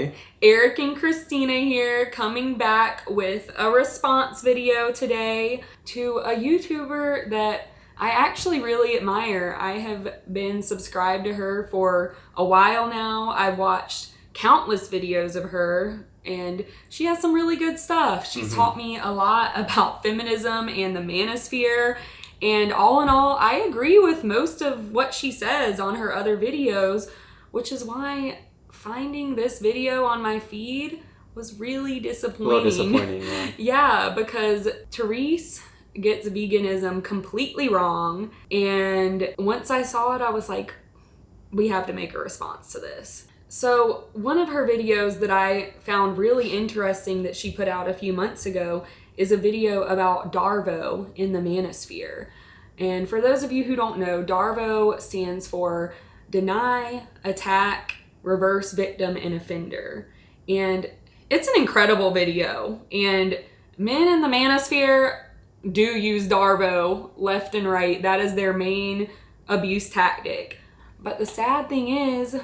Hi. Eric and Christina here, coming back with a response video today to a YouTuber that I actually really admire. I have been subscribed to her for a while now. I've watched countless videos of her and she has some really good stuff. She's taught me a lot about feminism and the Manosphere. And all in all, I agree with most of what she says on her other videos, which is why finding this video on my feed was really disappointing. A little disappointing, yeah. Yeah, because Therese gets veganism completely wrong. And once I saw it, I was like, we have to make a response to this. So one of her videos that I found really interesting that she put out a few months ago is a video about DARVO in the Manosphere. And for those of you who don't know, DARVO stands for Deny, Attack, Reverse Victim, and Offender. And it's an incredible video. And men in the Manosphere do use DARVO left and right. That is their main abuse tactic. But the sad thing is,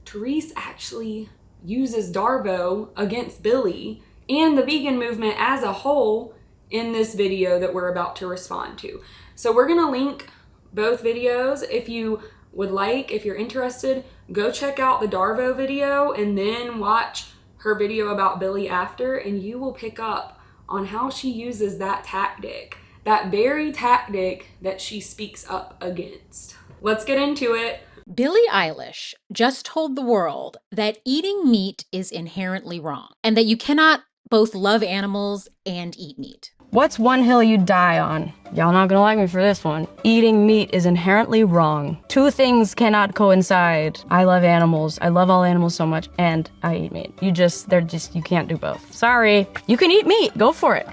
Therese actually uses DARVO against Billie and the vegan movement as a whole in this video that we're about to respond to. So we're gonna link both videos. If you would like, if you're interested, go check out the DARVO video and then watch her video about Billie after, and you will pick up on how she uses that tactic, that very tactic that she speaks up against. Let's get into it. Billie Eilish just told the world that eating meat is inherently wrong and that you cannot both love animals and eat meat. What's one hill you die on? Y'all not gonna like me for this one. Eating meat is inherently wrong. Two things cannot coincide. I love animals. I love all animals so much, and I eat meat. You can't do both. Sorry. You can eat meat. Go for it.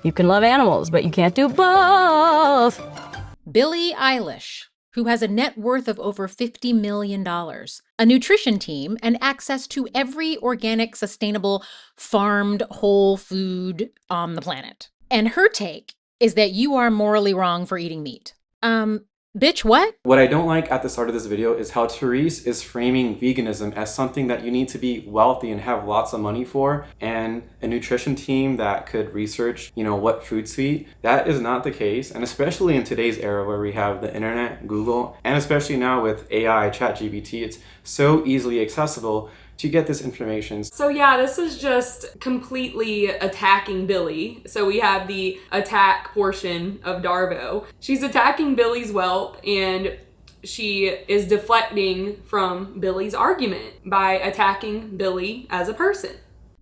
You can love animals, but you can't do both. Billie Eilish, who has a net worth of over $50 million, a nutrition team, and access to every organic, sustainable, farmed, whole food on the planet. And her take is that you are morally wrong for eating meat. Bitch, what? What I don't like at the start of this video is how Therese is framing veganism as something that you need to be wealthy and have lots of money for, and a nutrition team that could research, what foods to eat. That is not the case, and especially in today's era where we have the internet, Google, and especially now with AI, ChatGPT, it's so easily accessible to get this information. So yeah, this is just completely attacking Billie. So we have the attack portion of DARVO. She's attacking Billie's wealth, and she is deflecting from Billie's argument by attacking Billie as a person.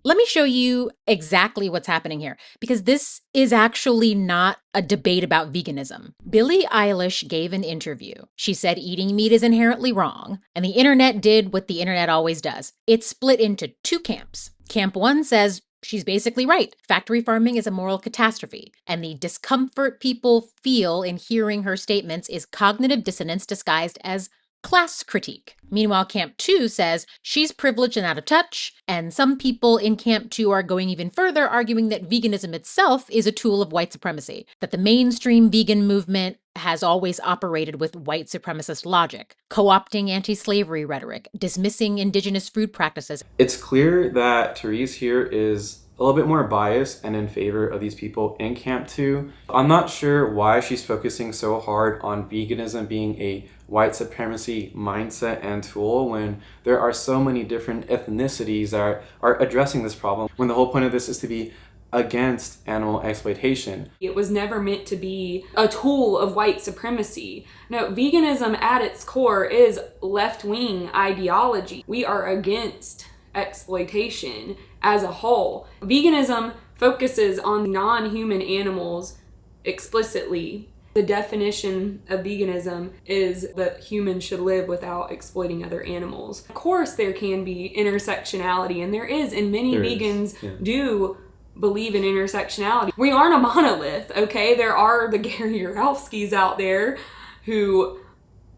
Let me show you exactly what's happening here, because this is actually not a debate about veganism. Billie Eilish gave an interview. She said eating meat is inherently wrong, and the internet did what the internet always does. It split into two camps. Camp one says she's basically right. Factory farming is a moral catastrophe, and the discomfort people feel in hearing her statements is cognitive dissonance disguised as class critique. Meanwhile, Camp 2 says she's privileged and out of touch, and some people in Camp 2 are going even further, arguing that veganism itself is a tool of white supremacy, that the mainstream vegan movement has always operated with white supremacist logic, co-opting anti-slavery rhetoric, dismissing indigenous food practices. It's clear that Therese here is a little bit more biased and in favor of these people in Camp 2. I'm not sure why she's focusing so hard on veganism being a white supremacy mindset and tool when there are so many different ethnicities that are addressing this problem, when the whole point of this is to be against animal exploitation. It was never meant to be a tool of white supremacy. No, veganism at its core is left-wing ideology. We are against exploitation as a whole. Veganism focuses on non-human animals explicitly. The definition of veganism is that humans should live without exploiting other animals. Of course, there can be intersectionality, and there is, and many vegans do believe in intersectionality. We aren't a monolith, okay? There are the Gary Yourofskys out there who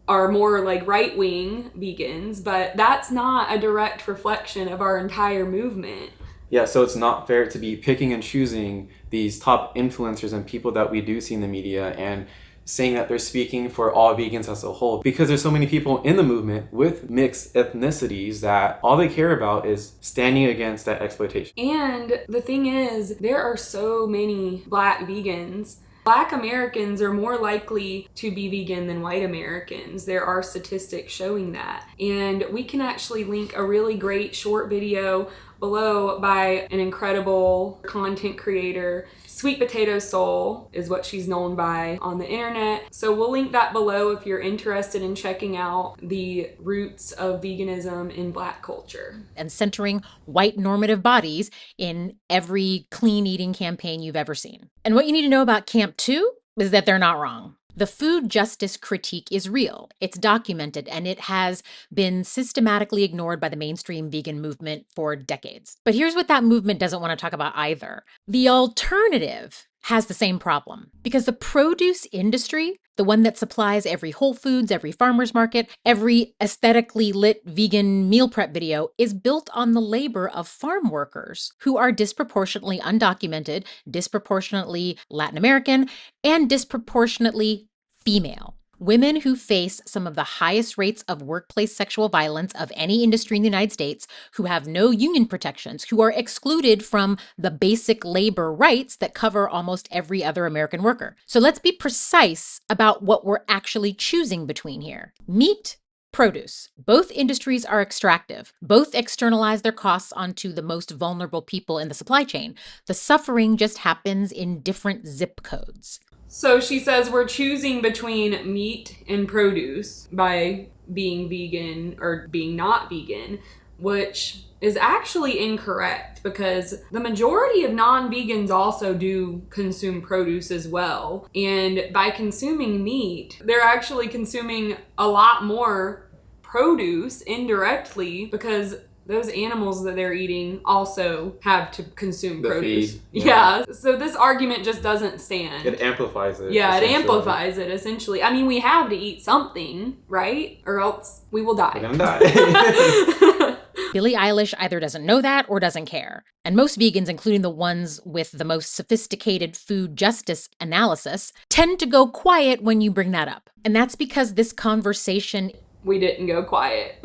are more like right-wing vegans, but that's not a direct reflection of our entire movement. Yeah, so it's not fair to be picking and choosing these top influencers and people that we do see in the media and saying that they're speaking for all vegans as a whole, because there's so many people in the movement with mixed ethnicities that all they care about is standing against that exploitation. And the thing is, there are so many Black vegans. Black Americans are more likely to be vegan than white Americans. There are statistics showing that. And we can actually link a really great short video below by an incredible content creator. Sweet Potato Soul is what she's known by on the internet. So we'll link that below if you're interested in checking out the roots of veganism in Black culture. And centering white normative bodies in every clean eating campaign you've ever seen. And what you need to know about Camp 2 is that they're not wrong. The food justice critique is real, it's documented, and it has been systematically ignored by the mainstream vegan movement for decades. But here's what that movement doesn't want to talk about either. The alternative has the same problem, because the produce industry, the one that supplies every Whole Foods, every farmer's market, every aesthetically lit vegan meal prep video, is built on the labor of farm workers who are disproportionately undocumented, disproportionately Latin American, and disproportionately female. Women who face some of the highest rates of workplace sexual violence of any industry in the United States, who have no union protections, who are excluded from the basic labor rights that cover almost every other American worker. So let's be precise about what we're actually choosing between here. Meat, produce. Both industries are extractive. Both externalize their costs onto the most vulnerable people in the supply chain. The suffering just happens in different zip codes. So she says we're choosing between meat and produce by being vegan or being not vegan, which is actually incorrect because the majority of non-vegans also do consume produce as well. And by consuming meat, they're actually consuming a lot more produce indirectly because those animals that they're eating also have to consume produce. Feed, yeah. So this argument just doesn't stand. It amplifies it. Yeah, it amplifies it, essentially. I mean, we have to eat something, right? Or else we will die. We're gonna die. Billie Eilish either doesn't know that or doesn't care. And most vegans, including the ones with the most sophisticated food justice analysis, tend to go quiet when you bring that up. And that's because this conversation... We didn't go quiet.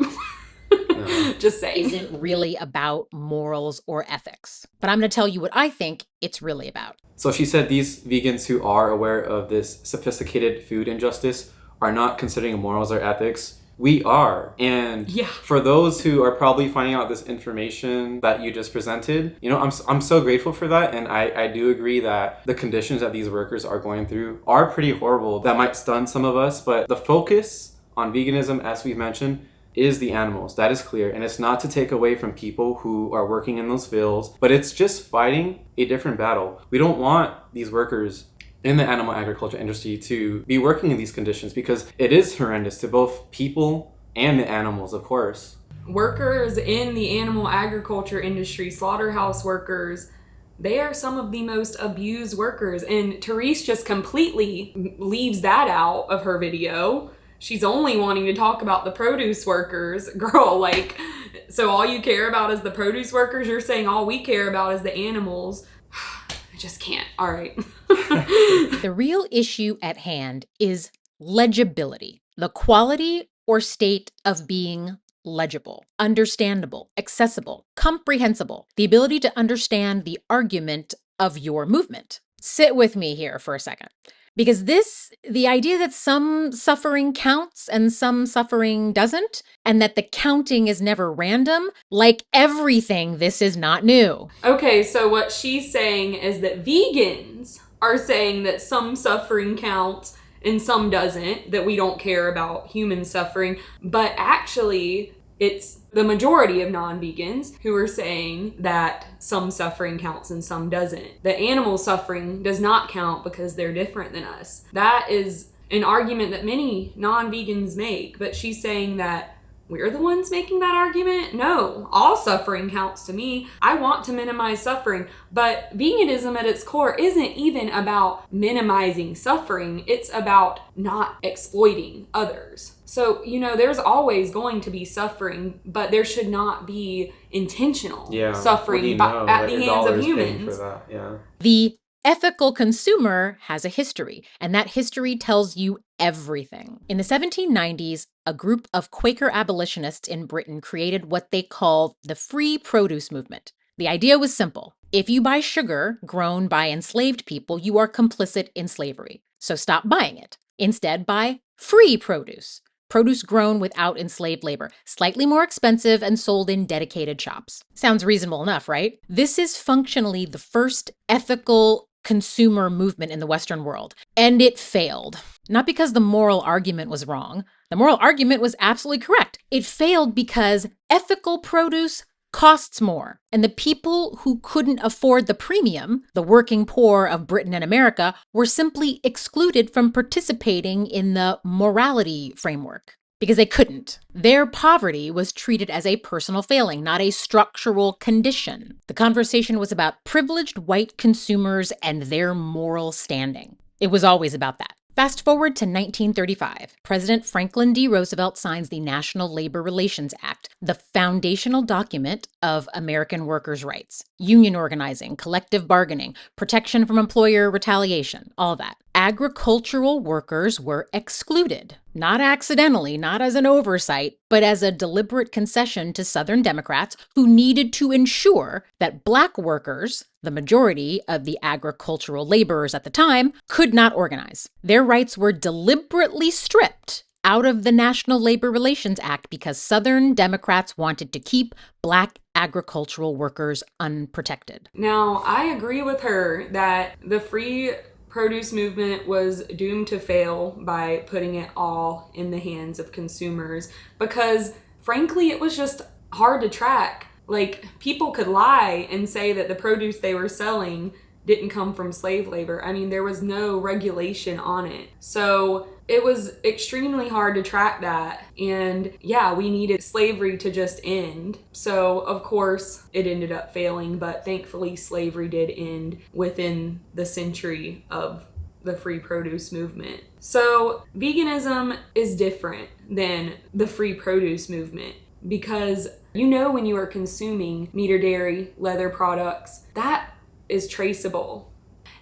Just saying. Isn't really about morals or ethics. But I'm going to tell you what I think it's really about. So she said these vegans who are aware of this sophisticated food injustice are not considering morals or ethics. We are. And for those who are probably finding out this information that you just presented, you know, I'm so grateful for that. And I do agree that the conditions that these workers are going through are pretty horrible. That might stun some of us, but the focus on veganism, as we've mentioned, is the animals. That is clear. And it's not to take away from people who are working in those fields, but it's just fighting a different battle. We don't want these workers in the animal agriculture industry to be working in these conditions because it is horrendous to both people and the animals, of course. Workers in the animal agriculture industry, slaughterhouse workers, they are some of the most abused workers. And Therese just completely leaves that out of her video. She's only wanting to talk about the produce workers. Girl, like, so all you care about is the produce workers? You're saying all we care about is the animals. I just can't. All right. The real issue at hand is legibility, the quality or state of being legible, understandable, accessible, comprehensible, the ability to understand the argument of your movement. Sit with me here for a second. Because the idea that some suffering counts and some suffering doesn't, and that the counting is never random, like everything, this is not new. Okay, so what she's saying is that vegans are saying that some suffering counts and some doesn't, that we don't care about human suffering, but actually it's the majority of non-vegans who are saying that some suffering counts and some doesn't. The animal suffering does not count because they're different than us. That is an argument that many non-vegans make, but she's saying that we're the ones making that argument? No, all suffering counts to me. I want to minimize suffering, but veganism at its core isn't even about minimizing suffering. It's about not exploiting others. So, you know, there's always going to be suffering, but there should not be intentional suffering at the hands of humans. The ethical consumer has a history, and that history tells you everything. In the 1790s, a group of Quaker abolitionists in Britain created what they called the free produce movement. The idea was simple. If you buy sugar grown by enslaved people, you are complicit in slavery. So stop buying it. Instead, buy free produce. Produce grown without enslaved labor, slightly more expensive and sold in dedicated shops. Sounds reasonable enough, right? This is functionally the first ethical consumer movement in the Western world, and it failed. Not because the moral argument was wrong. The moral argument was absolutely correct. It failed because ethical produce costs more. And the people who couldn't afford the premium, the working poor of Britain and America, were simply excluded from participating in the morality framework because they couldn't. Their poverty was treated as a personal failing, not a structural condition. The conversation was about privileged white consumers and their moral standing. It was always about that. Fast forward to 1935. President Franklin D. Roosevelt signs the National Labor Relations Act, the foundational document of American workers' rights. Union organizing, collective bargaining, protection from employer retaliation, all that. Agricultural workers were excluded. Not accidentally, not as an oversight, but as a deliberate concession to Southern Democrats who needed to ensure that Black workers, the majority of the agricultural laborers at the time, could not organize. Their rights were deliberately stripped out of the National Labor Relations Act because Southern Democrats wanted to keep Black agricultural workers unprotected. Now, I agree with her that the free produce movement was doomed to fail by putting it all in the hands of consumers because, frankly, it was just hard to track. Like, people could lie and say that the produce they were selling didn't come from slave labor. I mean, there was no regulation on it. So it was extremely hard to track that. And yeah, we needed slavery to just end. So of course it ended up failing, but thankfully slavery did end within the century of the free produce movement. So veganism is different than the free produce movement because you know when you are consuming meat or dairy, leather products, that is traceable.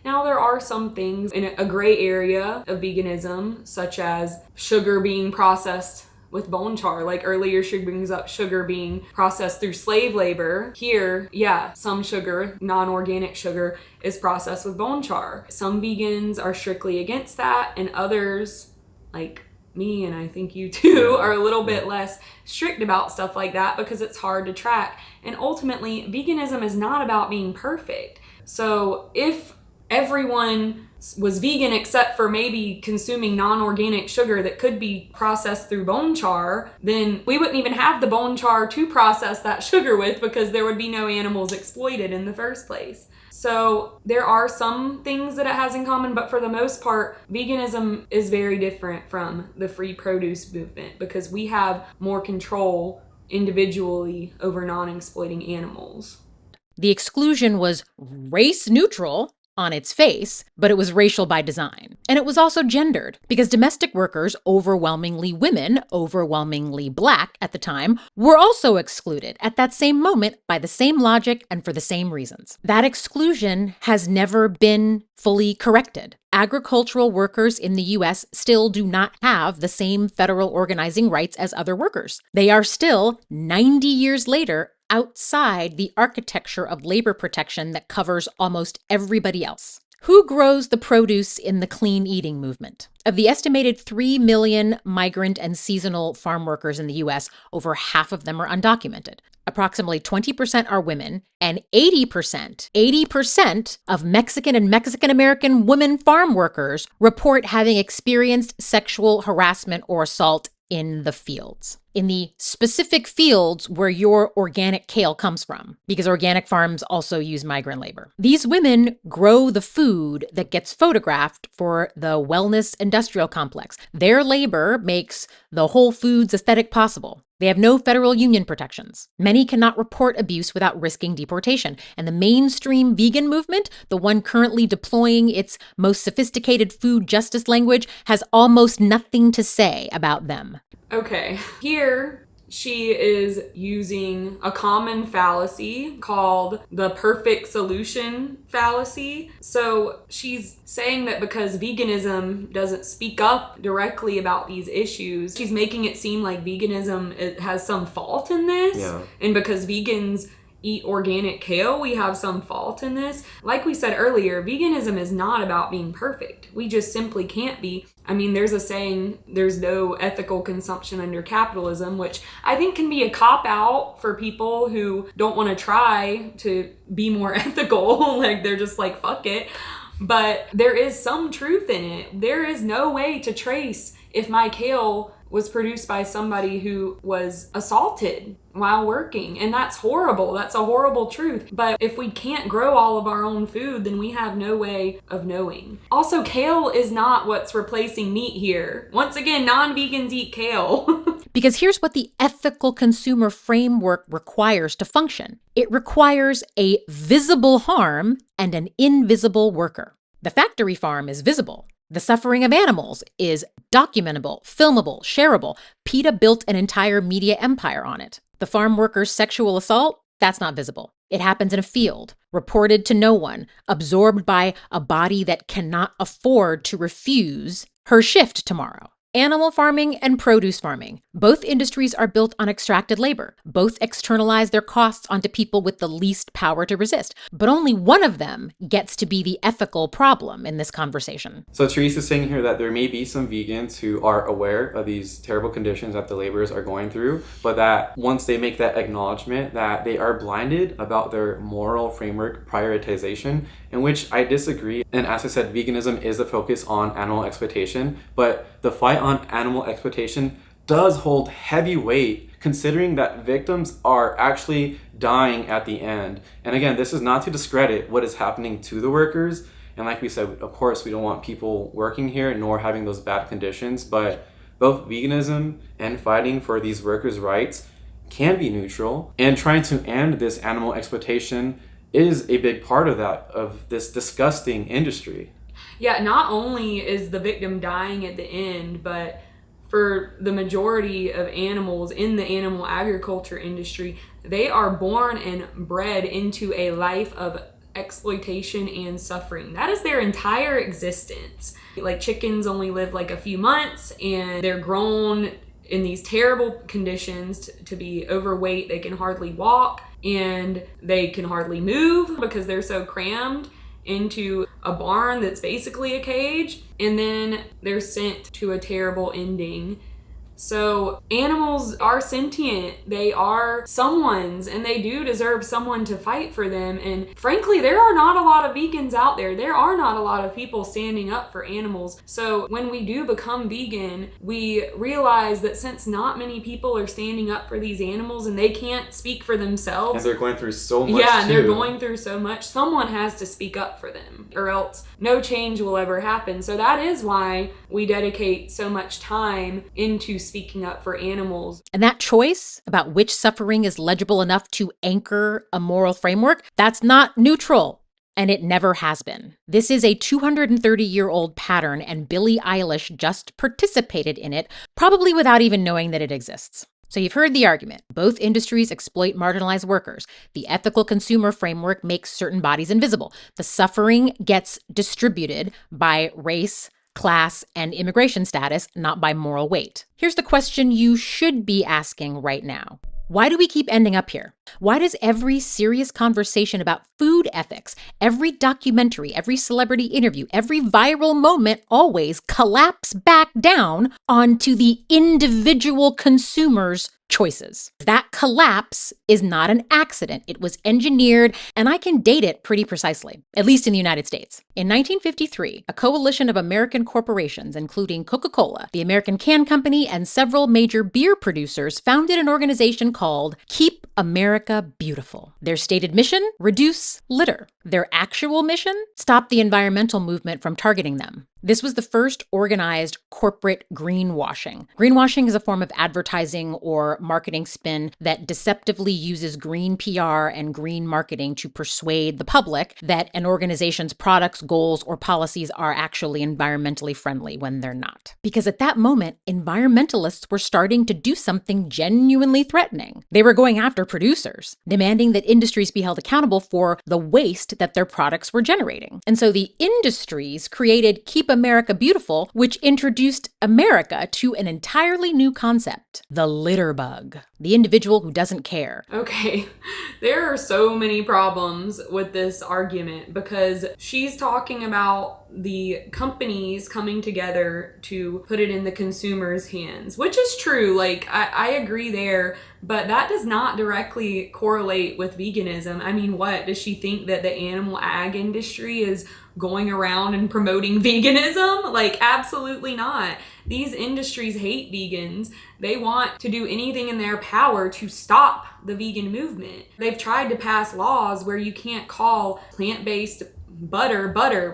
Now, there are some things in a gray area of veganism, such as sugar being processed with bone char. Like earlier, she brings up sugar being processed through slave labor. Here, yeah, some sugar, non-organic sugar, is processed with bone char. Some vegans are strictly against that, and others, like me, and I think you too, are a little bit less strict about stuff like that because it's hard to track. And ultimately, veganism is not about being perfect. So if everyone was vegan except for maybe consuming non-organic sugar that could be processed through bone char, then we wouldn't even have the bone char to process that sugar with because there would be no animals exploited in the first place. So there are some things that it has in common, but for the most part, veganism is very different from the free produce movement because we have more control individually over non-exploiting animals. The exclusion was race neutral on its face, but it was racial by design. And it was also gendered, because domestic workers, overwhelmingly women, overwhelmingly Black at the time, were also excluded at that same moment by the same logic and for the same reasons. That exclusion has never been fully corrected. Agricultural workers in the U.S. still do not have the same federal organizing rights as other workers. They are still, 90 years later, outside the architecture of labor protection that covers almost everybody else. Who grows the produce in the clean eating movement? Of the estimated 3 million migrant and seasonal farm workers in the U.S., over half of them are undocumented. Approximately 20% are women, and 80% of Mexican and Mexican-American women farm workers report having experienced sexual harassment or assault in the fields. In the specific fields where your organic kale comes from, because organic farms also use migrant labor. These women grow the food that gets photographed for the wellness industrial complex. Their labor makes the Whole Foods aesthetic possible. They have no federal union protections. Many cannot report abuse without risking deportation. And the mainstream vegan movement, the one currently deploying its most sophisticated food justice language, has almost nothing to say about them. Okay, here She is using a common fallacy called the perfect solution fallacy. So she's saying that because veganism doesn't speak up directly about these issues, she's making it seem like veganism has some fault in this. Yeah. And because vegans eat organic kale, we have some fault in this. Like we said earlier, veganism is not about being perfect. We just simply can't be. I mean, there's a saying, there's no ethical consumption under capitalism, which I think can be a cop-out for people who don't want to try to be more ethical. Like, they're just like, fuck it. But there is some truth in it. There is no way to trace if my kale was produced by somebody who was assaulted while working. And that's horrible. That's a horrible truth. But if we can't grow all of our own food, then we have no way of knowing. Also, kale is not what's replacing meat here. Once again, non-vegans eat kale. Because here's what the ethical consumer framework requires to function. It requires a visible harm and an invisible worker. The factory farm is visible. The suffering of animals is documentable, filmable, shareable. PETA built an entire media empire on it. The farm worker's sexual assault, that's not visible. It happens in a field, reported to no one, absorbed by a body that cannot afford to refuse her shift tomorrow. Animal farming and produce farming. Both industries are built on extracted labor. Both externalize their costs onto people with the least power to resist. But only one of them gets to be the ethical problem in this conversation. So Therese is saying here that there may be some vegans who are aware of these terrible conditions that the laborers are going through, but that once they make that acknowledgement that they are blinded about their moral framework prioritization, in which I disagree. And as I said, veganism is the focus on animal exploitation, but the fight on animal exploitation does hold heavy weight considering that victims are actually dying at the end. And again, this is not to discredit what is happening to the workers. And like we said, of course, we don't want people working here nor having those bad conditions, but both veganism and fighting for these workers' rights can be neutral. And trying to end this animal exploitation is a big part of that, of this disgusting industry. Yeah, not only is the victim dying at the end, but for the majority of animals in the animal agriculture industry, they are born and bred into a life of exploitation and suffering. That is their entire existence. Like, chickens only live like a few months, and they're grown in these terrible conditions to be overweight. They can hardly walk, and they can hardly move because they're so crammed into a barn that's basically a cage, and then they're sent to a terrible ending. So animals are sentient, they are someone's, and they do deserve someone to fight for them. And frankly, there are not a lot of vegans out there. There are not a lot of people standing up for animals. So when we do become vegan, we realize that since not many people are standing up for these animals and they can't speak for themselves. And they're going through so much Yeah, and they're too. going through so much. Someone has to speak up for them, or else no change will ever happen. So that is why we dedicate so much time into speaking up for animals. And that choice about which suffering is legible enough to anchor a moral framework, that's not neutral. And it never has been. This is a 230-year-old pattern, and Billie Eilish just participated in it, probably without even knowing that it exists. So you've heard the argument. Both industries exploit marginalized workers. The ethical consumer framework makes certain bodies invisible. The suffering gets distributed by race, class, and immigration status, not by moral weight. Here's the question you should be asking right now. Why do we keep ending up here? Why does every serious conversation about food ethics, every documentary, every celebrity interview, every viral moment always collapse back down onto the individual consumer's choices? That collapse is not an accident. It was engineered, and I can date it pretty precisely, at least in the United States. In 1953, a coalition of American corporations, including Coca-Cola, the American Can Company, and several major beer producers, founded an organization called Keep America Beautiful. Their stated mission? Reduce litter. Their actual mission? Stop the environmental movement from targeting them. This was the first organized corporate greenwashing. Greenwashing is a form of advertising or marketing spin that deceptively uses green PR and green marketing to persuade the public that an organization's products, goals, or policies are actually environmentally friendly when they're not. Because at that moment, environmentalists were starting to do something genuinely threatening. They were going after producers, demanding that industries be held accountable for the waste that their products were generating. And so the industries created Keep America Beautiful, which introduced America to an entirely new concept, the litter bug, the individual who doesn't care. Okay, there are so many problems with this argument because she's talking about the companies coming together to put it in the consumer's hands, which is true. Like, I agree there, but that does not directly correlate with veganism. I mean, what? Does she think that the animal ag industry is going around and promoting veganism? Like, absolutely not. These industries hate vegans. They want to do anything in their power to stop the vegan movement. They've tried to pass laws where you can't call plant-based butter,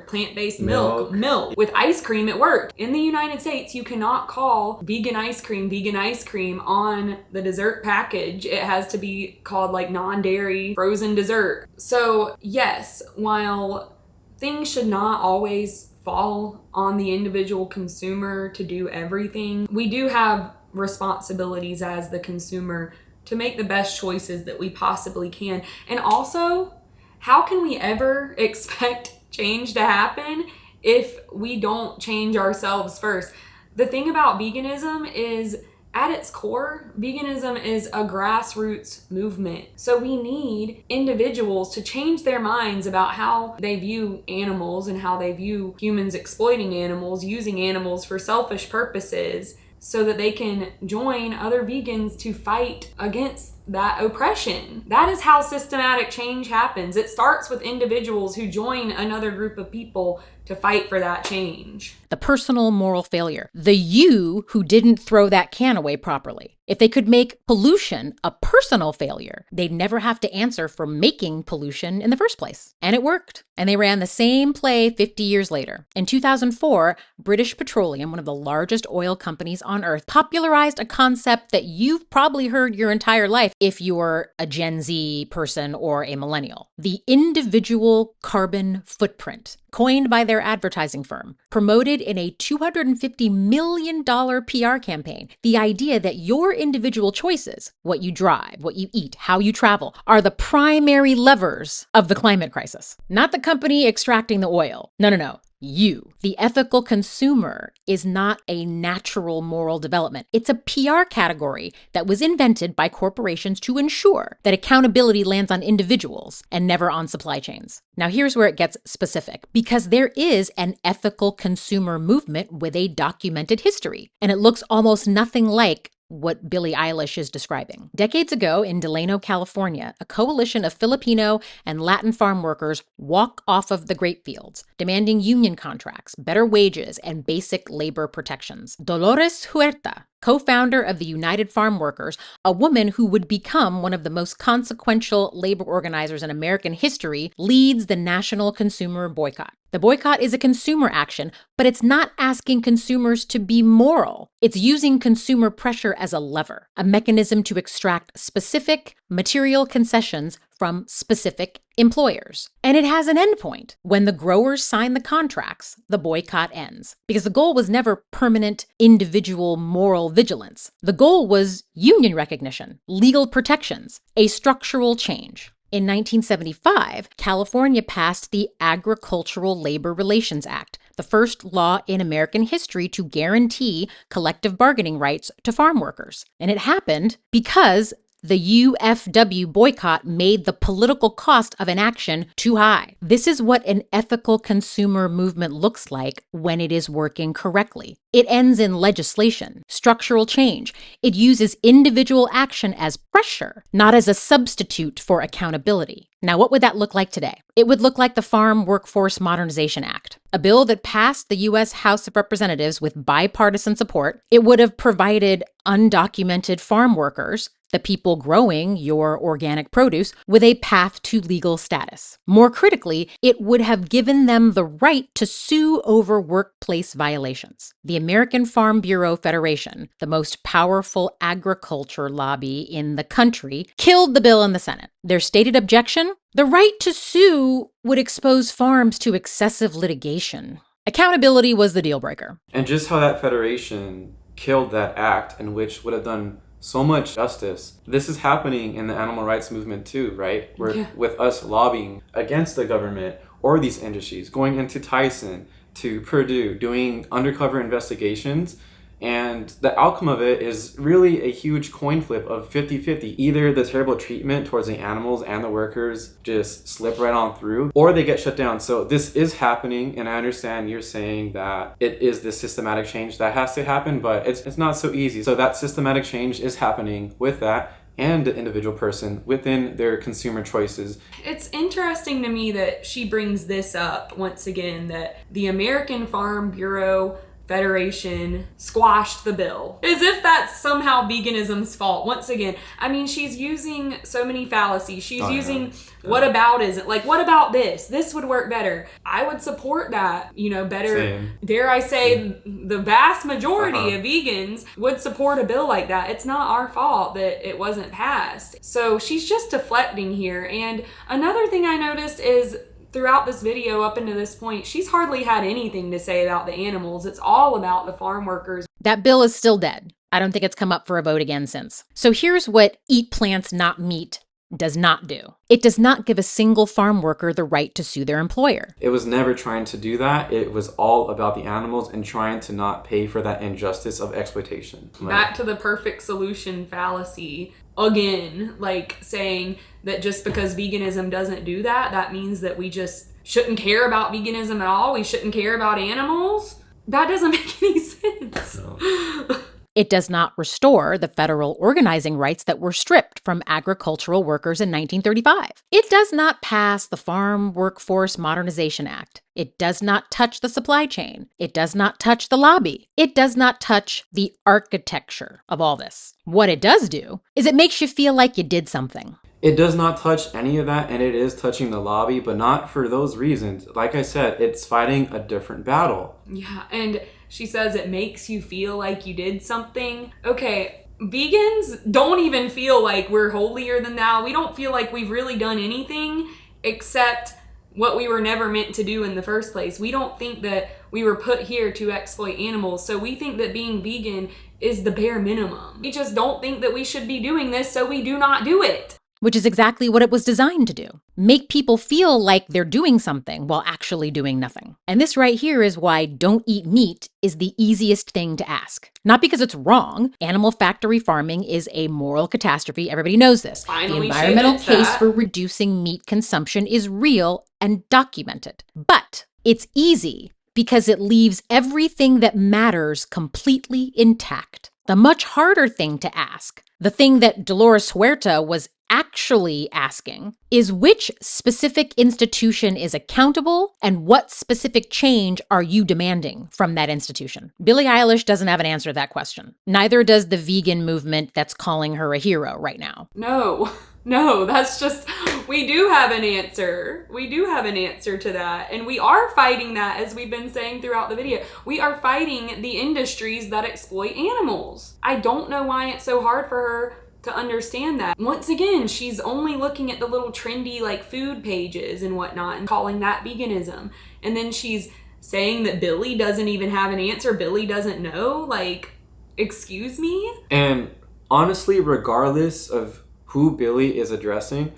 plant-based milk. With ice cream, it worked. In the United States, you cannot call vegan ice cream on the dessert package. It has to be called like non-dairy frozen dessert. So yes, while things should not always fall on the individual consumer to do everything, we do have responsibilities as the consumer to make the best choices that we possibly can. And also, how can we ever expect change to happen if we don't change ourselves first? The thing about veganism is, at its core, veganism is a grassroots movement. So we need individuals to change their minds about how they view animals and how they view humans exploiting animals, using animals for selfish purposes, so that they can join other vegans to fight against that oppression. That is how systematic change happens. It starts with individuals who join another group of people to fight for that change. The personal moral failure. The you who didn't throw that can away properly. If they could make pollution a personal failure, they'd never have to answer for making pollution in the first place. And it worked. And they ran the same play 50 years later. In 2004, British Petroleum, one of the largest oil companies on earth, popularized a concept that you've probably heard your entire life if you're a Gen Z person or a millennial. The individual carbon footprint, coined by their advertising firm, promoted in a $250 million PR campaign. The idea that your individual choices, what you drive, what you eat, how you travel, are the primary levers of the climate crisis. Not the company extracting the oil. No. You, the ethical consumer, is not a natural moral development. It's a PR category that was invented by corporations to ensure that accountability lands on individuals and never on supply chains. Now, here's where it gets specific, because there is an ethical consumer movement with a documented history, and it looks almost nothing like what Billie Eilish is describing. Decades ago in Delano, California, a coalition of Filipino and Latin farm workers walk off of the grape fields, demanding union contracts, better wages, and basic labor protections. Dolores Huerta, co-founder of the United Farm Workers, a woman who would become one of the most consequential labor organizers in American history, leads the national consumer boycott. The boycott is a consumer action, but it's not asking consumers to be moral. It's using consumer pressure as a lever, a mechanism to extract specific material concessions from specific employers. And it has an endpoint. When the growers sign the contracts, the boycott ends. Because the goal was never permanent individual moral vigilance. The goal was union recognition, legal protections, a structural change. In 1975, California passed the Agricultural Labor Relations Act, the first law in American history to guarantee collective bargaining rights to farm workers. And it happened because the UFW boycott made the political cost of inaction too high. This is what an ethical consumer movement looks like when it is working correctly. It ends in legislation, structural change. It uses individual action as pressure, not as a substitute for accountability. Now, what would that look like today? It would look like the Farm Workforce Modernization Act, a bill that passed the U.S. House of Representatives with bipartisan support. It would have provided undocumented farm workers the people growing your organic produce, with a path to legal status. More critically, it would have given them the right to sue over workplace violations. The American Farm Bureau Federation, the most powerful agriculture lobby in the country, killed the bill in the Senate. Their stated objection? The right to sue would expose farms to excessive litigation. Accountability was the deal breaker. And just how that federation killed that act, and which would have done so much justice. This is happening in the animal rights movement too, right? With us lobbying against the government or these industries, going into Tyson, to Purdue, doing undercover investigations. And the outcome of it is really a huge coin flip of 50-50. Either the terrible treatment towards the animals and the workers just slip right on through, or they get shut down. So this is happening, and I understand you're saying that it is this systematic change that has to happen, but it's not so easy. So that systematic change is happening with that and the individual person within their consumer choices. It's interesting to me that she brings this up once again, that the American Farm Bureau Federation squashed the bill, as if that's somehow veganism's fault. Once again, I mean, she's using so many fallacies. She's using whataboutism. Like, what about this? This would work better. I would support that, better. Same. Dare I say, the vast majority of vegans would support a bill like that. It's not our fault that it wasn't passed. So she's just deflecting here. And another thing I noticed is, throughout this video up until this point, she's hardly had anything to say about the animals. It's all about the farm workers. That bill is still dead. I don't think it's come up for a vote again since. So here's what Eat Plants Not Meat does not do. It does not give a single farm worker the right to sue their employer. It was never trying to do that. It was all about the animals and trying to not pay for that injustice of exploitation. Back to the perfect solution fallacy. Again, like saying that just because veganism doesn't do that, that means that we just shouldn't care about veganism at all. We shouldn't care about animals. That doesn't make any sense. No. It does not restore the federal organizing rights that were stripped from agricultural workers in 1935. It does not pass the Farm Workforce Modernization Act. It does not touch the supply chain. It does not touch the lobby. It does not touch the architecture of all this. What it does do is it makes you feel like you did something. It does not touch any of that, and it is touching the lobby, but not for those reasons. Like I said, it's fighting a different battle. Yeah, and she says it makes you feel like you did something. Okay, vegans don't even feel like we're holier than thou. We don't feel like we've really done anything except what we were never meant to do in the first place. We don't think that we were put here to exploit animals, so we think that being vegan is the bare minimum. We just don't think that we should be doing this, so we do not do it. Which is exactly what it was designed to do. Make people feel like they're doing something while actually doing nothing. And this right here is why don't eat meat is the easiest thing to ask. Not because it's wrong. Animal factory farming is a moral catastrophe. Everybody knows this. Finally, the environmental she admits case that. for reducing meat consumption is real and documented. But it's easy because it leaves everything that matters completely intact. The much harder thing to ask, the thing that Dolores Huerta was actually asking, is which specific institution is accountable and what specific change are you demanding from that institution? Billie Eilish doesn't have an answer to that question. Neither does the vegan movement that's calling her a hero right now. No, that's just, we do have an answer. We do have an answer to that. And we are fighting that, as we've been saying throughout the video. We are fighting the industries that exploit animals. I don't know why it's so hard for her to understand that. Once again, she's only looking at the little trendy like food pages and whatnot and calling that veganism. And then she's saying that Billie doesn't even have an answer. Billie doesn't know. Like, excuse me? And honestly, regardless of who Billie is addressing,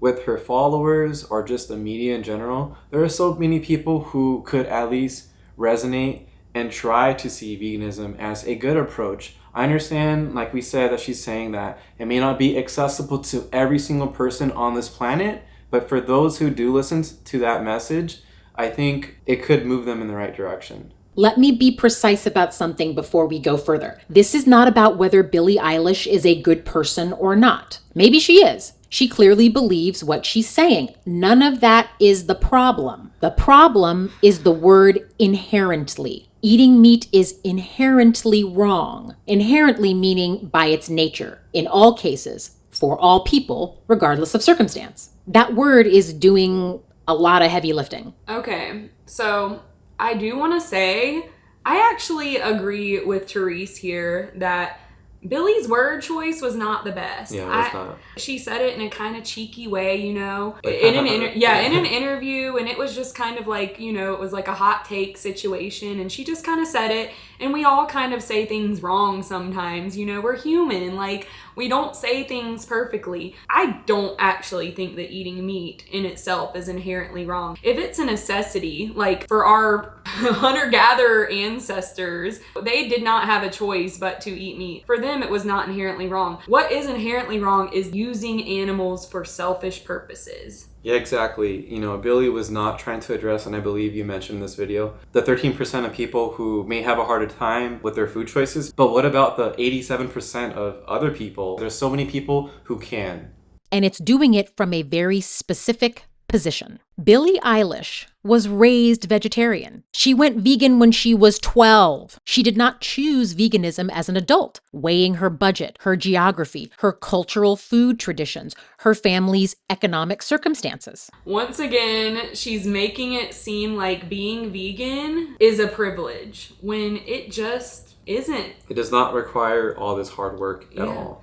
with her followers or just the media in general, there are so many people who could at least resonate and try to see veganism as a good approach. I understand, like we said, that she's saying that it may not be accessible to every single person on this planet, but for those who do listen to that message, I think it could move them in the right direction. Let me be precise about something before we go further. This is not about whether Billie Eilish is a good person or not. Maybe she is. She clearly believes what she's saying. None of that is the problem. The problem is the word inherently. Eating meat is inherently wrong. Inherently meaning by its nature, in all cases, for all people, regardless of circumstance. That word is doing a lot of heavy lifting. Okay, so I do want to say, I actually agree with Therese here that Billie's word choice was not the best. Yeah, it was not. She said it in a kind of cheeky way, in an interview, and it was just kind of like, it was like a hot take situation, and she just kind of said it, and we all kind of say things wrong sometimes, we're human, like, we don't say things perfectly. I don't actually think that eating meat in itself is inherently wrong. If it's a necessity, like for our hunter-gatherer ancestors, they did not have a choice but to eat meat. For them, it was not inherently wrong. What is inherently wrong is using animals for selfish purposes. Yeah, exactly. Billie was not trying to address, and I believe you mentioned in this video, the 13% of people who may have a harder time with their food choices. But what about the 87% of other people? There's so many people who can. And it's doing it from a very specific position. Billie Eilish was raised vegetarian. She went vegan when she was 12. She did not choose veganism as an adult, weighing her budget, her geography, her cultural food traditions, her family's economic circumstances. Once again, she's making it seem like being vegan is a privilege when it just isn't. It does not require all this hard work at all.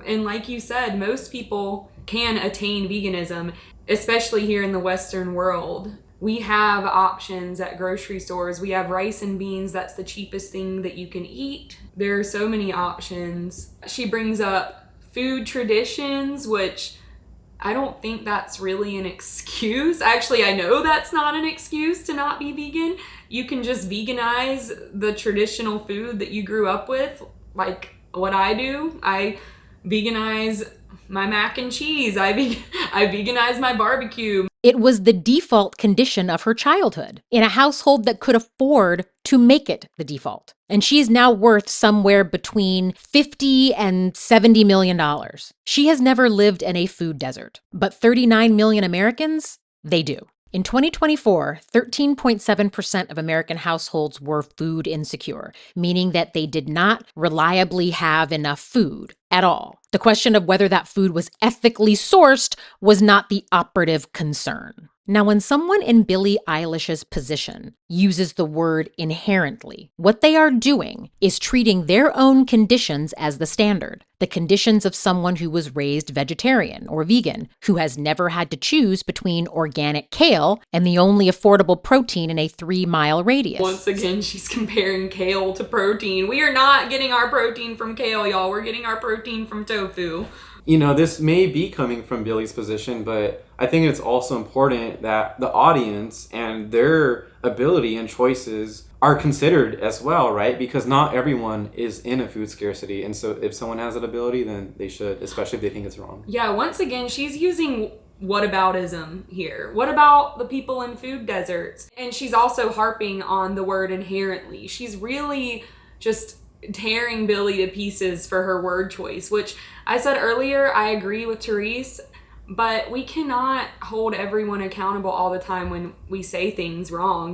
And like you said, most people can attain veganism, especially here in the Western world. We have options at grocery stores. We have rice and beans. That's the cheapest thing that you can eat. There are so many options. She brings up food traditions, which I don't think that's really an excuse. Actually, I know that's not an excuse to not be vegan. You can just veganize the traditional food that you grew up with, like what I do. I veganize my mac and cheese. I veganize my barbecue. It was the default condition of her childhood in a household that could afford to make it the default. And she is now worth somewhere between $50 and $70 million. She has never lived in a food desert, but 39 million Americans, they do. In 2024, 13.7% of American households were food insecure, meaning that they did not reliably have enough food at all. The question of whether that food was ethically sourced was not the operative concern. Now, when someone in Billie Eilish's position uses the word inherently, what they are doing is treating their own conditions as the standard, the conditions of someone who was raised vegetarian or vegan, who has never had to choose between organic kale and the only affordable protein in a 3-mile radius. Once again, she's comparing kale to protein. We are not getting our protein from kale, y'all. We're getting our protein from tofu. This may be coming from Billie's position, but I think it's also important that the audience and their ability and choices are considered as well, right? Because not everyone is in a food scarcity. And so if someone has that ability, then they should, especially if they think it's wrong. Yeah, once again, she's using whataboutism here. What about the people in food deserts? And she's also harping on the word inherently. She's really just tearing Billie to pieces for her word choice, which I said earlier, I agree with Therese, but we cannot hold everyone accountable all the time when we say things wrong,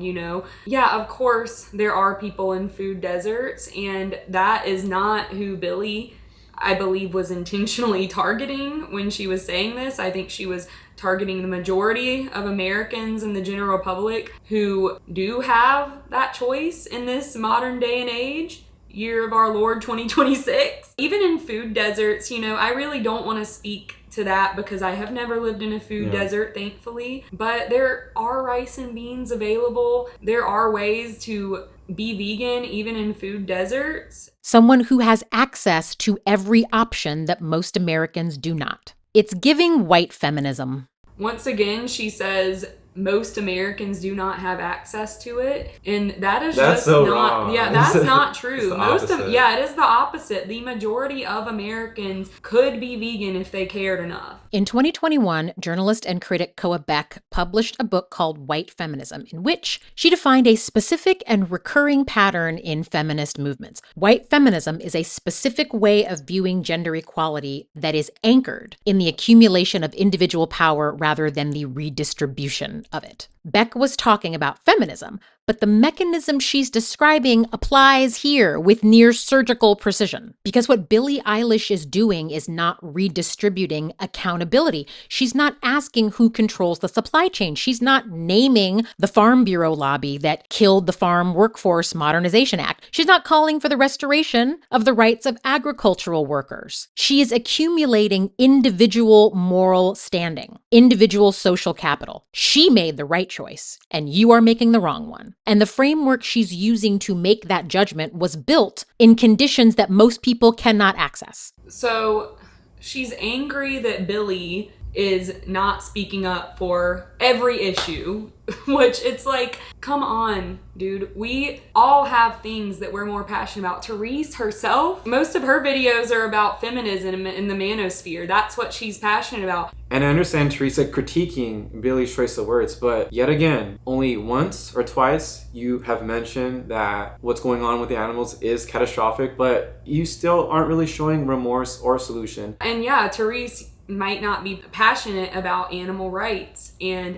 Yeah, of course, there are people in food deserts, and that is not who Billie, I believe, was intentionally targeting when she was saying this. I think she was targeting the majority of Americans and the general public who do have that choice in this modern day and age. Year of our Lord 2026. Even in food deserts, I really don't want to speak to that because I have never lived in a food desert, thankfully. But there are rice and beans available. There are ways to be vegan even in food deserts. Someone who has access to every option that most Americans do not. It's giving white feminism. Once again, she says most Americans do not have access to it, and that's just so not wrong. Yeah, that's not true. It is the opposite. The majority of Americans could be vegan if they cared enough. In 2021, journalist and critic Koa Beck published a book called White Feminism, in which she defined a specific and recurring pattern in feminist movements. White feminism is a specific way of viewing gender equality that is anchored in the accumulation of individual power rather than the redistribution of it. Beck was talking about feminism, but the mechanism she's describing applies here with near surgical precision. Because what Billie Eilish is doing is not redistributing accountability. She's not asking who controls the supply chain. She's not naming the Farm Bureau lobby that killed the Farm Workforce Modernization Act. She's not calling for the restoration of the rights of agricultural workers. She is accumulating individual moral standing, individual social capital. She made the right choice, and you are making the wrong one. And the framework she's using to make that judgment was built in conditions that most people cannot access. So she's angry that Billie is not speaking up for every issue, which it's like, come on, dude. We all have things that we're more passionate about. Therese herself, most of her videos are about feminism in the Manosphere. That's what she's passionate about. And I understand Teresa critiquing Billie's choice of words, but yet again, only once or twice you have mentioned that what's going on with the animals is catastrophic, but you still aren't really showing remorse or solution. And yeah, Therese might not be passionate about animal rights, and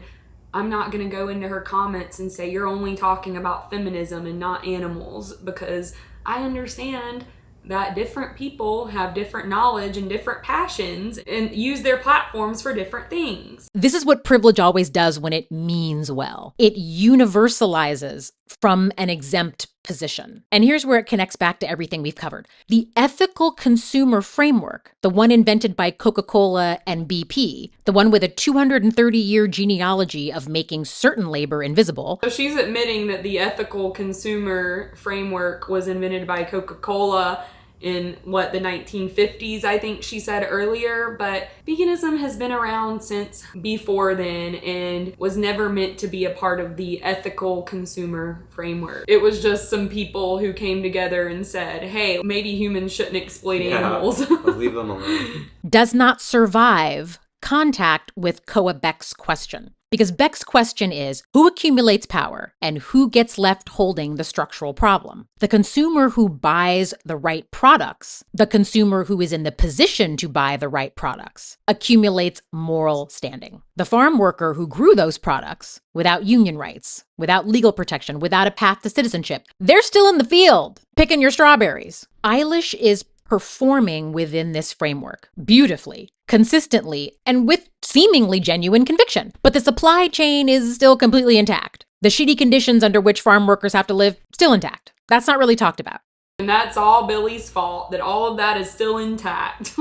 I'm not going to go into her comments and say you're only talking about feminism and not animals, because I understand that different people have different knowledge and different passions and use their platforms for different things. This is what privilege always does when it means well. It universalizes from an exempt position. And here's where it connects back to everything we've covered. The ethical consumer framework, the one invented by Coca-Cola and BP, the one with a 230-year genealogy of making certain labor invisible. So she's admitting that the ethical consumer framework was invented by Coca-Cola in the 1950s, I think she said earlier, but veganism has been around since before then and was never meant to be a part of the ethical consumer framework. It was just some people who came together and said, hey, maybe humans shouldn't exploit animals. Leave them alone. Does not survive contact with Koa Beck's question. Because Beck's question is, who accumulates power and who gets left holding the structural problem? The consumer who buys the right products, the consumer who is in the position to buy the right products, accumulates moral standing. The farm worker who grew those products without union rights, without legal protection, without a path to citizenship, they're still in the field picking your strawberries. Eilish is performing within this framework beautifully, consistently, and with seemingly genuine conviction. But the supply chain is still completely intact. The shitty conditions under which farm workers have to live, still intact. That's not really talked about. And that's all Billie's fault, that all of that is still intact.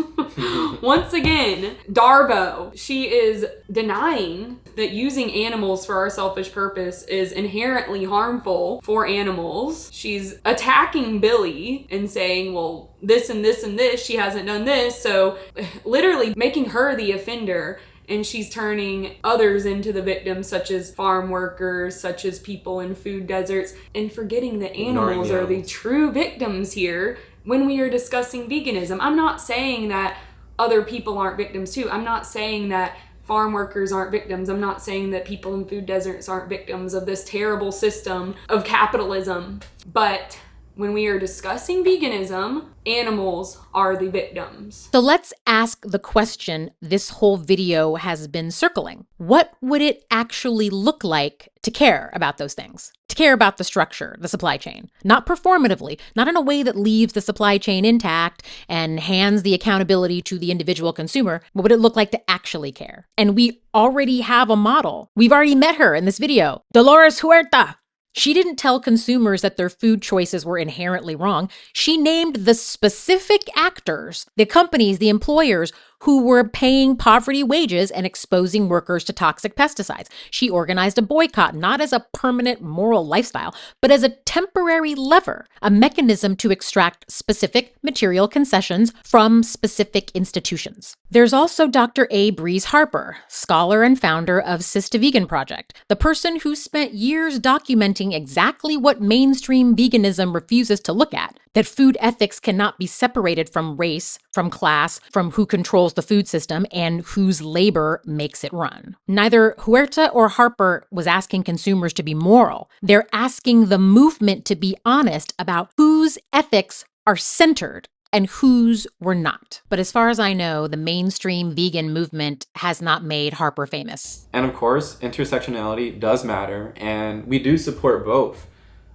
Once again, DARVO, she is denying that using animals for our selfish purpose is inherently harmful for animals. She's attacking Billie and saying, well, this and this and this, she hasn't done this. So literally making her the offender. And she's turning others into the victims, such as farm workers, such as people in food deserts, and forgetting that animals are the true victims here when we are discussing veganism. I'm not saying that other people aren't victims too. I'm not saying that farm workers aren't victims. I'm not saying that people in food deserts aren't victims of this terrible system of capitalism. But when we are discussing veganism, animals are the victims. So let's ask the question this whole video has been circling. What would it actually look like to care about those things? To care about the structure, the supply chain? Not performatively, not in a way that leaves the supply chain intact and hands the accountability to the individual consumer. What would it look like to actually care? And we already have a model. We've already met her in this video. Dolores Huerta. She didn't tell consumers that their food choices were inherently wrong. She named the specific actors, the companies, the employers who were paying poverty wages and exposing workers to toxic pesticides. She organized a boycott, not as a permanent moral lifestyle, but as a temporary lever, a mechanism to extract specific material concessions from specific institutions. There's also Dr. A. Breeze Harper, scholar and founder of Sista Vegan Project, the person who spent years documenting exactly what mainstream veganism refuses to look at, that food ethics cannot be separated from race, from class, from who controls the food system and whose labor makes it run. Neither Huerta or Harper was asking consumers to be moral. They're asking the movement to be honest about whose ethics are centered and whose were not. But as far as I know, the mainstream vegan movement has not made Harper famous. And of course, intersectionality does matter, and we do support both.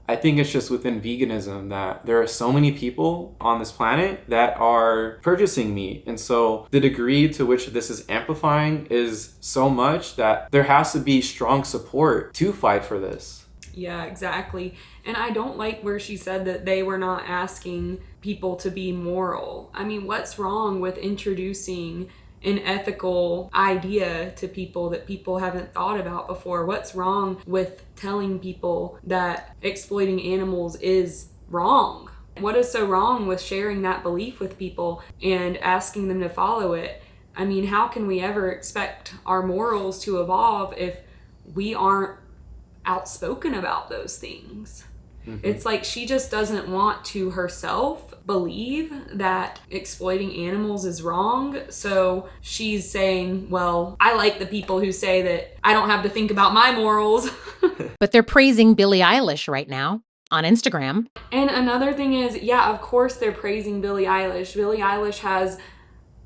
I think it's just within veganism that there are so many people on this planet that are purchasing meat. And so the degree to which this is amplifying is so much that there has to be strong support to fight for this. Yeah, exactly. And I don't like where she said that they were not asking people to be moral. I mean, what's wrong with introducing an ethical idea to people that people haven't thought about before? What's wrong with telling people that exploiting animals is wrong? What is so wrong with sharing that belief with people and asking them to follow it? I mean, how can we ever expect our morals to evolve if we aren't outspoken about those things? It's like she just doesn't want to herself believe that exploiting animals is wrong. So she's saying, well, I like the people who say that I don't have to think about my morals. But they're praising Billie Eilish right now on Instagram. And another thing is, yeah, of course they're praising Billie Eilish. Billie Eilish has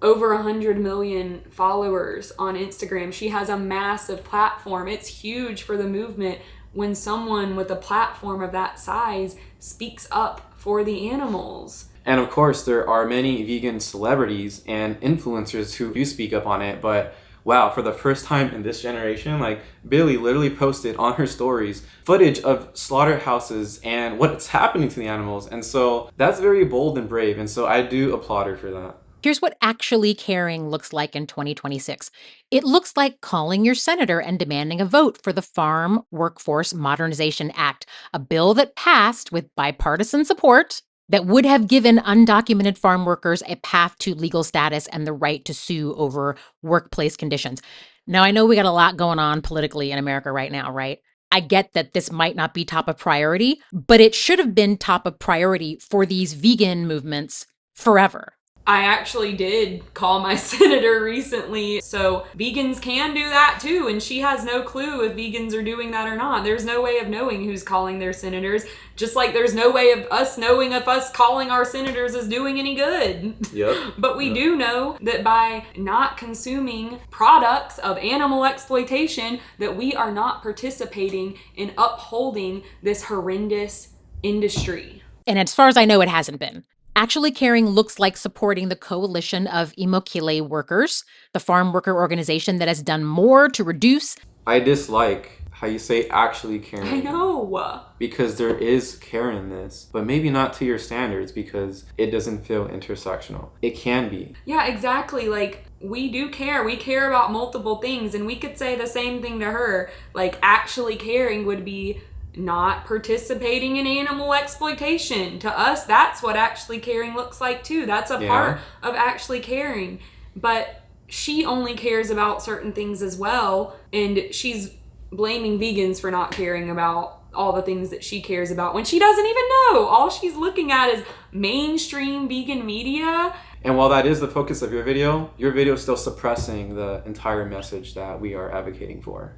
over 100 million followers on Instagram. She has a massive platform. It's huge for the movement when someone with a platform of that size speaks up for the animals. And of course, there are many vegan celebrities and influencers who do speak up on it, but wow, for the first time in this generation, like Billie literally posted on her stories footage of slaughterhouses and what's happening to the animals. And so that's very bold and brave. And so I do applaud her for that. Here's what actually caring looks like in 2026. It looks like calling your senator and demanding a vote for the Farm Workforce Modernization Act, a bill that passed with bipartisan support that would have given undocumented farm workers a path to legal status and the right to sue over workplace conditions. Now, I know we got a lot going on politically in America right now, right? I get that this might not be top of priority, but it should have been top of priority for these vegan movements forever. I actually did call my senator recently. So vegans can do that too. And she has no clue if vegans are doing that or not. There's no way of knowing who's calling their senators. Just like there's no way of us knowing if us calling our senators is doing any good. Yep. But we do know that by not consuming products of animal exploitation, that we are not participating in upholding this horrendous industry. And as far as I know, it hasn't been. Actually Caring looks like supporting the coalition of Immokalee workers, the farm worker organization that has done more to reduce. I dislike how you say actually caring. I know. Because there is care in this, but maybe not to your standards because it doesn't feel intersectional. It can be. Yeah, exactly. Like, we do care. We care about multiple things, and we could say the same thing to her. Like, actually caring would be not participating in animal exploitation. To us, that's what actually caring looks like too. That's a part of actually caring. But she only cares about certain things as well, and she's blaming vegans for not caring about all the things that she cares about when she doesn't even know. All she's looking at is mainstream vegan media. And while that is the focus of your video is still suppressing the entire message that we are advocating for.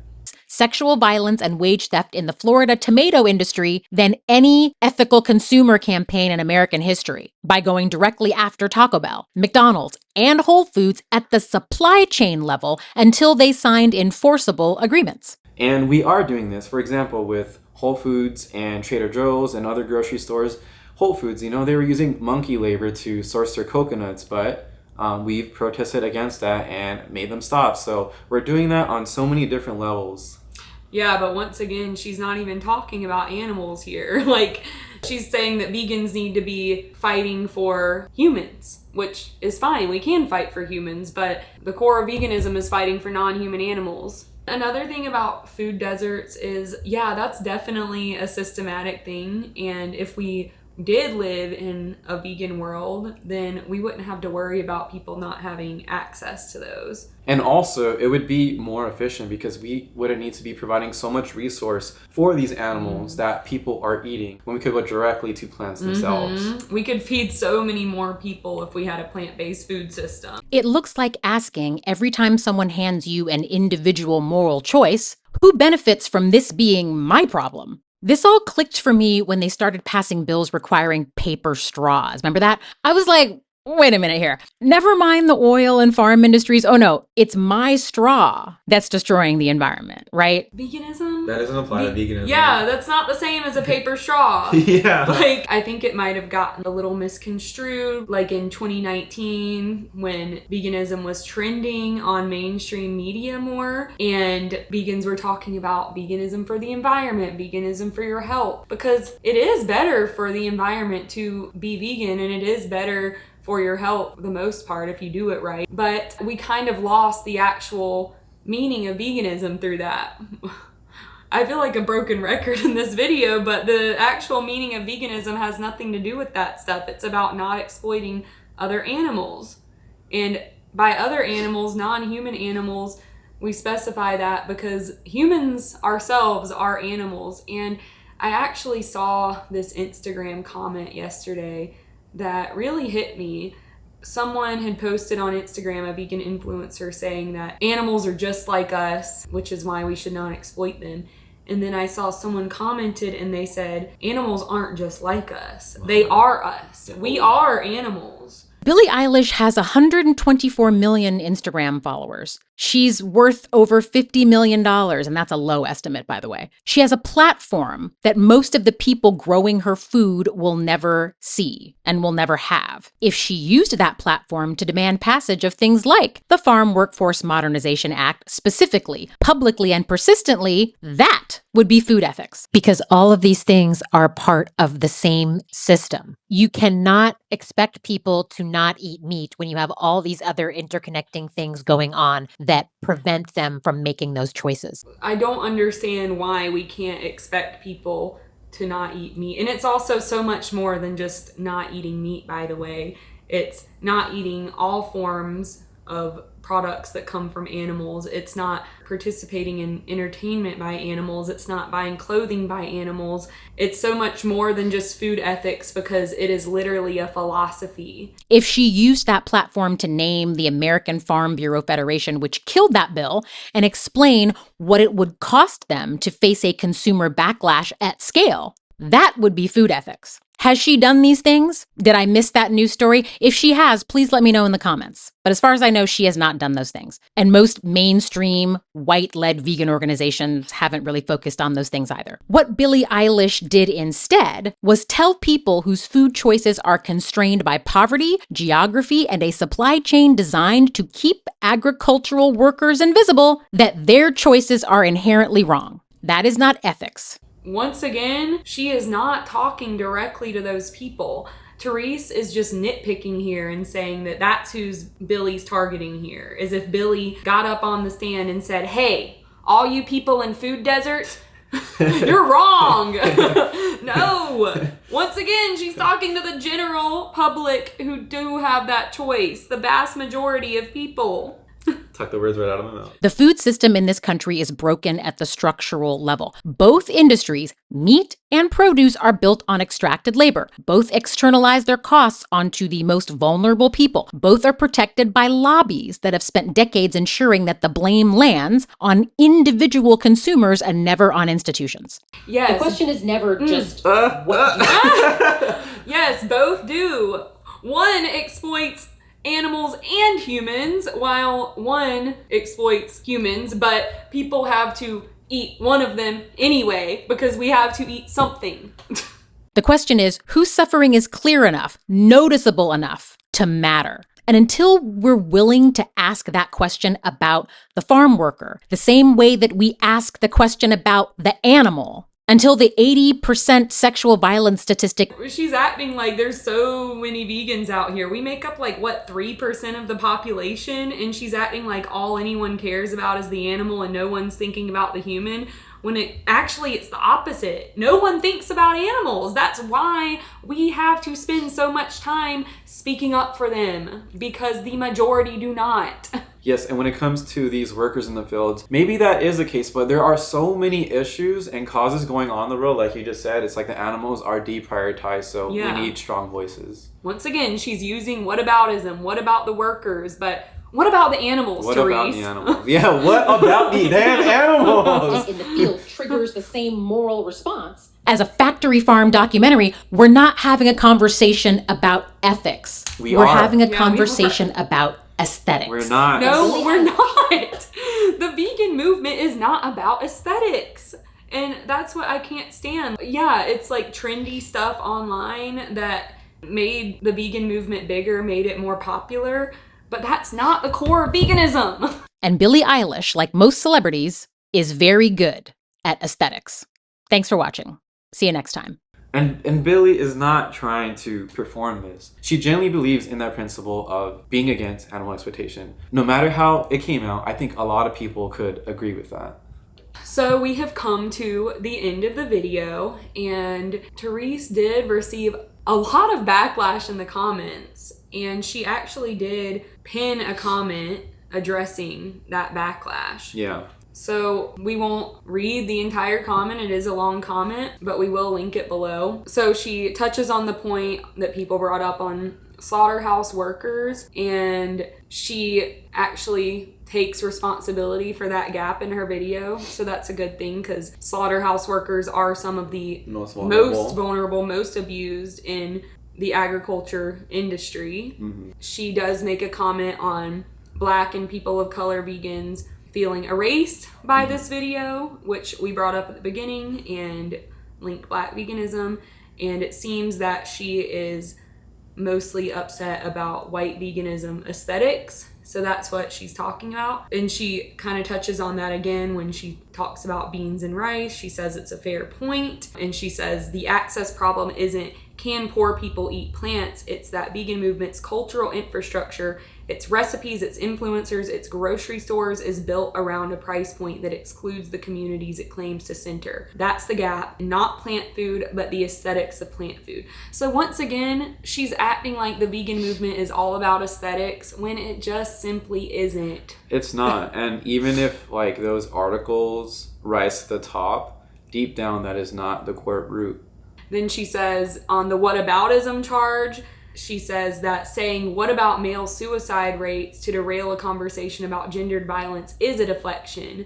Sexual violence and wage theft in the Florida tomato industry than any ethical consumer campaign in American history by going directly after Taco Bell, McDonald's, and Whole Foods at the supply chain level until they signed enforceable agreements. And we are doing this, for example, with Whole Foods and Trader Joe's and other grocery stores. Whole Foods, they were using monkey labor to source their coconuts, but we've protested against that and made them stop. So we're doing that on so many different levels. Yeah, but once again, she's not even talking about animals here. Like, she's saying that vegans need to be fighting for humans, which is fine. We can fight for humans, but the core of veganism is fighting for non-human animals. Another thing about food deserts is, yeah, that's definitely a systematic thing. And if we did live in a vegan world, then we wouldn't have to worry about people not having access to those. And also, it would be more efficient because we wouldn't need to be providing so much resource for these animals that people are eating when we could go directly to plants themselves. We could feed so many more people if we had a plant-based food system. It looks like asking every time someone hands you an individual moral choice, who benefits from this being my problem? This all clicked for me when they started passing bills requiring paper straws. Remember that? I was like, wait a minute here. Never mind the oil and farm industries. Oh no, it's my straw that's destroying the environment, right? Veganism? That doesn't apply to veganism. Yeah, that's not the same as a paper straw. Yeah. Like, I think it might have gotten a little misconstrued, like in 2019 when veganism was trending on mainstream media more, and vegans were talking about veganism for the environment, veganism for your health, because it is better for the environment to be vegan, and it is better for your health for the most part if you do it right. But we kind of lost the actual meaning of veganism through that. I feel like a broken record in this video, but the actual meaning of veganism has nothing to do with that stuff. It's about not exploiting other animals. And by other animals, non-human animals, we specify that because humans ourselves are animals. And I actually saw this Instagram comment yesterday that really hit me. Someone had posted on Instagram, a vegan influencer, saying that animals are just like us, which is why we should not exploit them. And then I saw someone commented and they said, animals aren't just like us. They are us. We are animals. Billie Eilish has 124 million Instagram followers. She's worth over $50 million, and that's a low estimate, by the way. She has a platform that most of the people growing her food will never see and will never have. If she used that platform to demand passage of things like the Farm Workforce Modernization Act, specifically, publicly and persistently, that would be food ethics. Because all of these things are part of the same system. You cannot expect people to not eat meat when you have all these other interconnecting things going on that prevent them from making those choices. I don't understand why we can't expect people to not eat meat. And it's also so much more than just not eating meat, by the way. It's not eating all forms of products that come from animals. It's not participating in entertainment by animals. It's not buying clothing by animals. It's so much more than just food ethics because it is literally a philosophy. If she used that platform to name the American Farm Bureau Federation, which killed that bill, and explain what it would cost them to face a consumer backlash at scale, that would be food ethics. Has she done these things? Did I miss that news story? If she has, please let me know in the comments. But as far as I know, she has not done those things. And most mainstream white-led vegan organizations haven't really focused on those things either. What Billie Eilish did instead was tell people whose food choices are constrained by poverty, geography, and a supply chain designed to keep agricultural workers invisible that their choices are inherently wrong. That is not ethics. Once again, she is not talking directly to those people. Therese is just nitpicking here and saying that that's who's Billie's targeting here. As if Billie got up on the stand and said, hey, all you people in food deserts, you're wrong. No. Once again, she's talking to the general public who do have that choice. The vast majority of people. Took the words right out of my mouth. The food system in this country is broken at the structural level. Both industries, meat and produce, are built on extracted labor. Both externalize their costs onto the most vulnerable people. Both are protected by lobbies that have spent decades ensuring that the blame lands on individual consumers and never on institutions. Yes. The question is never just Yes, both do. One exploits animals and humans, while one exploits humans, but people have to eat one of them anyway because we have to eat something. The question is, whose suffering is clear enough, noticeable enough to matter? And until we're willing to ask that question about the farm worker, the same way that we ask the question about the animal, until the 80% sexual violence statistic. She's acting like there's so many vegans out here. We make up 3% of the population, and she's acting like all anyone cares about is the animal and no one's thinking about the human, when it's the opposite. No one thinks about animals. That's why we have to spend so much time speaking up for them, because the majority do not. Yes, and when it comes to these workers in the fields, maybe that is the case, but there are so many issues and causes going on in the world, like you just said. It's like the animals are deprioritized, so we need strong voices. Once again, she's using whataboutism. What about the workers? But what about the animals, What Therese? about the animals? Yeah, what about the damn animals? in the field triggers the same moral response as a factory farm documentary, we're not having a conversation about ethics. We're having a conversation about aesthetics. We're not. No, we're not. The vegan movement is not about aesthetics. And that's what I can't stand. Yeah, it's like trendy stuff online that made the vegan movement bigger, made it more popular, but that's not the core of veganism. And Billie Eilish, like most celebrities, is very good at aesthetics. Thanks for watching. See you next time. And Billie is not trying to perform this. She genuinely believes in that principle of being against animal exploitation. No matter how it came out, I think a lot of people could agree with that. So we have come to the end of the video, and Therese did receive a lot of backlash in the comments, and she actually did pin a comment addressing that backlash. Yeah. So we won't read the entire comment, it is a long comment, but we will link it below. So she touches on the point that people brought up on slaughterhouse workers, and she actually takes responsibility for that gap in her video. So that's a good thing, because slaughterhouse workers are some of the most vulnerable, most abused in the agriculture industry. Mm-hmm. She does make a comment on Black and people of color vegans feeling erased by this video, which we brought up at the beginning, and link Black veganism. And it seems that she is mostly upset about white veganism aesthetics. So that's what she's talking about. And she kind of touches on that again when she talks about beans and rice. She says it's a fair point. And she says the access problem isn't can poor people eat plants? It's that vegan movement's cultural infrastructure, its recipes, its influencers, its grocery stores is built around a price point that excludes the communities it claims to center. That's the gap, not plant food, but the aesthetics of plant food. So once again, she's acting like the vegan movement is all about aesthetics when it just simply isn't. It's not. And even if like those articles rise to the top, deep down that is not the core root. Then she says on the whataboutism charge, she says that saying what about male suicide rates to derail a conversation about gendered violence is a deflection.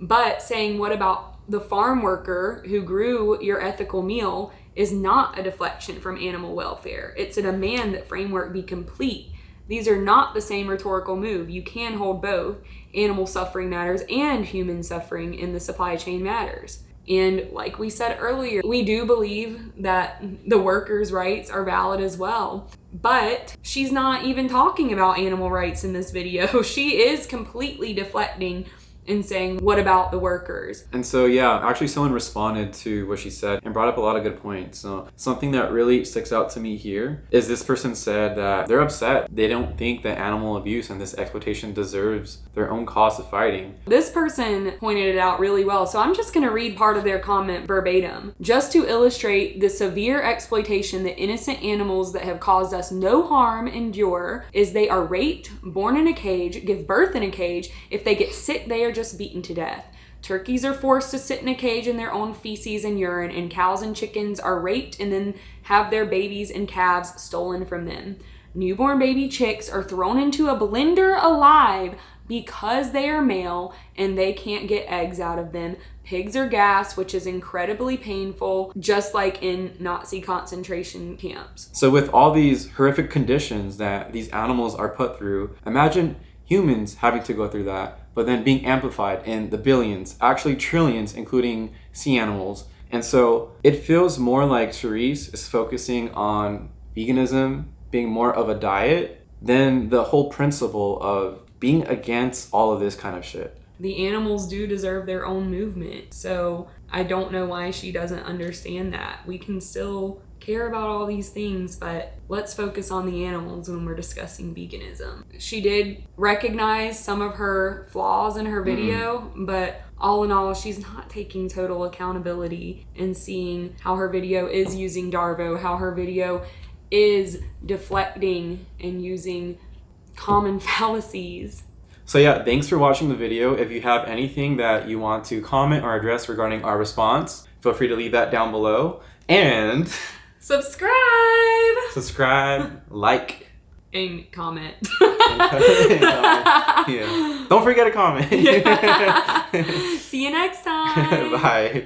But saying what about the farm worker who grew your ethical meal is not a deflection from animal welfare. It's a demand that framework be complete. These are not the same rhetorical move. You can hold both. Animal suffering matters and human suffering in the supply chain matters. And like we said earlier, we do believe that the workers' rights are valid as well. But she's not even talking about animal rights in this video. She is completely deflecting and saying, what about the workers? And so, yeah, actually someone responded to what she said and brought up a lot of good points. So something that really sticks out to me here is this person said that they're upset. They don't think that animal abuse and this exploitation deserves their own cost of fighting. This person pointed it out really well. So I'm just going to read part of their comment verbatim. Just to illustrate the severe exploitation that innocent animals that have caused us no harm endure is they are raped, born in a cage, give birth in a cage. If they get sick, they are just beaten to death. Turkeys are forced to sit in a cage in their own feces and urine, and cows and chickens are raped and then have their babies and calves stolen from them. Newborn baby chicks are thrown into a blender alive because they are male and they can't get eggs out of them. Pigs are gassed, which is incredibly painful, just like in Nazi concentration camps. So with all these horrific conditions that these animals are put through, imagine humans having to go through that, but then being amplified in the billions, actually trillions, including sea animals. And so it feels more like Therese is focusing on veganism being more of a diet than the whole principle of being against all of this kind of shit. The animals do deserve their own movement. So I don't know why she doesn't understand that. We can still care about all these things, but let's focus on the animals when we're discussing veganism. She did recognize some of her flaws in her video, but all in all, she's not taking total accountability and seeing how her video is using DARVO, how her video is deflecting and using common fallacies. So yeah, thanks for watching the video. If you have anything that you want to comment or address regarding our response, feel free to leave that down below. And subscribe, like, and comment. Yeah. Don't forget to comment. See you next time. Bye.